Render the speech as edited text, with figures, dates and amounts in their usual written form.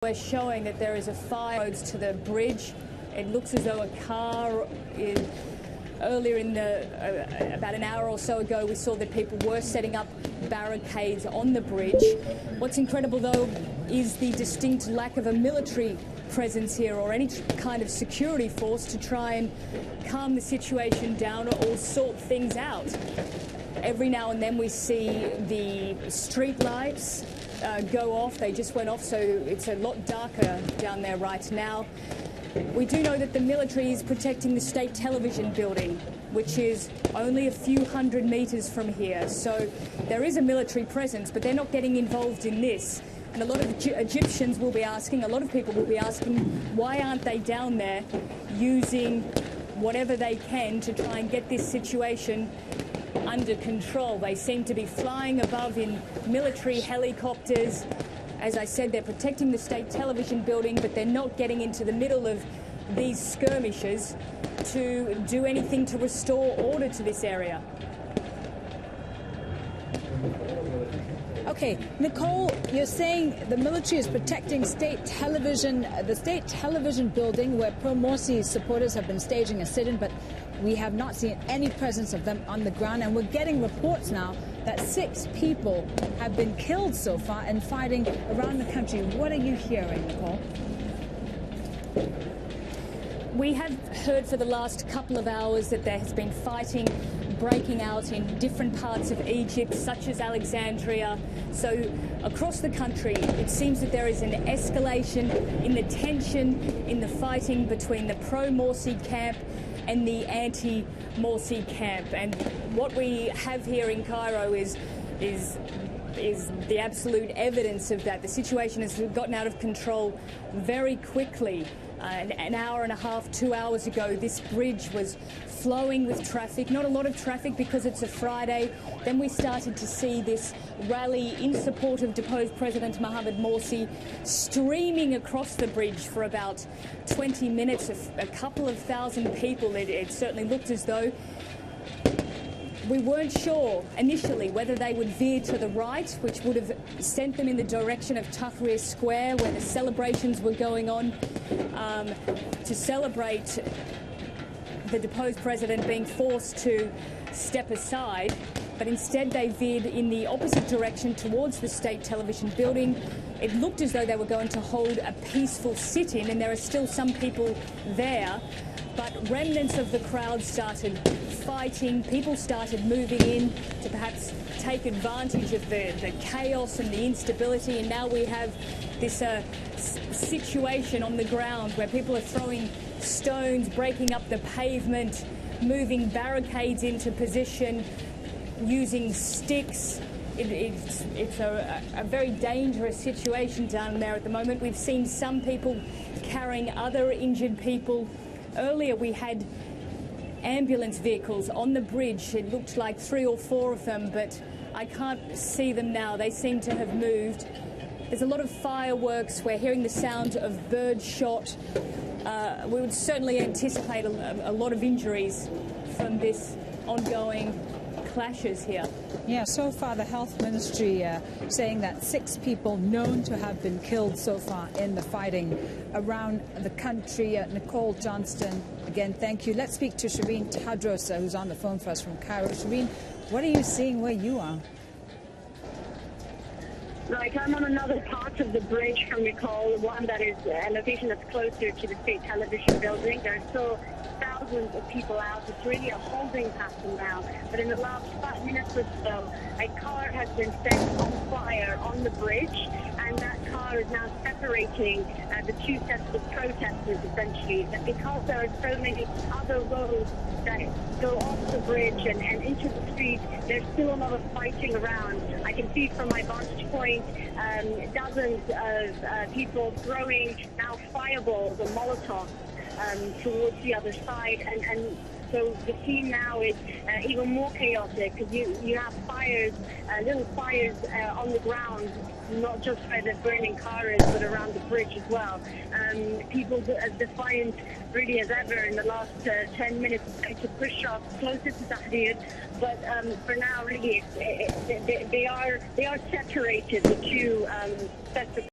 We're showing that there is a fire to the bridge. It looks as though a car is... Earlier in the, about an hour or so ago, we saw that people were setting up barricades on the bridge. What's incredible, though, is the distinct lack of a military presence here or any kind of security force to try and calm the situation down or sort things out. Every now and then we see the street lights go off. They just went off, so it's a lot darker down there right now. We do know that the military is protecting the state television building, which is only a few hundred metres from here. So there is a military presence, but they're not getting involved in this. And a lot of Egyptians will be asking, a lot of people will be asking, why aren't they down there using whatever they can to try and get this situation under control? They seem to be flying above in military helicopters. As I said, they're protecting the state television building, but they're not getting into the middle of these skirmishes to do anything to restore order to this area. Okay, Nicole, you're saying the military is protecting state television, the state television building where pro-Mursi supporters have been staging a sit-in, but we have not seen any presence of them on the ground, and we're getting reports now that 6 people have been killed so far in fighting around the country. What are you hearing, Nicole? We have heard for the last couple of hours that there has been fighting breaking out in different parts of Egypt, such as Alexandria. So across the country, it seems that there is an escalation in the tension, in the fighting between the pro-Mursi camp and the anti-Mursi camp. And what we have here in Cairo is the absolute evidence of that. The situation has gotten out of control very quickly. An hour and a half, 2 hours ago, this bridge was flowing with traffic. Not a lot of traffic because it's a Friday. Then we started to see this rally in support of deposed President Mohamed Mursi streaming across the bridge for about 20 minutes. A couple of thousand people. It certainly looked as though. We weren't sure initially whether they would veer to the right, which would have sent them in the direction of Tahrir Square, where the celebrations were going on, to celebrate the deposed president being forced to step aside. But instead they veered in the opposite direction towards the state television building. It looked as though they were going to hold a peaceful sit-in, and there are still some people there. But remnants of the crowd started fighting. People started moving in to perhaps take advantage of the chaos and the instability. And now we have this situation on the ground where people are throwing stones, breaking up the pavement, moving barricades into position, using sticks. It's a very dangerous situation down there at the moment. We've seen some people carrying other injured people. Earlier we had ambulance vehicles on the bridge. It looked like 3 or 4 of them, but I can't see them now. They seem to have moved. There's a lot of fireworks. We're hearing the sound of bird shot. We would certainly anticipate a lot of injuries from this ongoing clashes here. Yeah, so far the health ministry saying that 6 people known to have been killed so far in the fighting around the country. Nicole Johnston, again, thank you. Let's speak to Shireen Tadros, who's on the phone for us from Cairo. Shireen, what are you seeing where you are? Right, I'm on another part of the bridge from Nicole, one that is a location that's closer to the state television building. There are still thousands of people out. It's really a holding pattern now. But in the last 5 minutes or so, a car has been set on fire on the bridge, and that car is now separating the 2 sets of protesters, essentially. And because there are so many other roads that go off the bridge and into the street, there's still a lot of fighting around. I can see from my vantage point dozens of people throwing now fireballs or molotovs towards the other side, and so the scene now is even more chaotic because you have fires, little fires on the ground, not just where the burning car is, but around the bridge as well. People as defiant really as ever in the last 10 minutes to push off closer to Tahrir, but for now really they are separated, the 2 sets of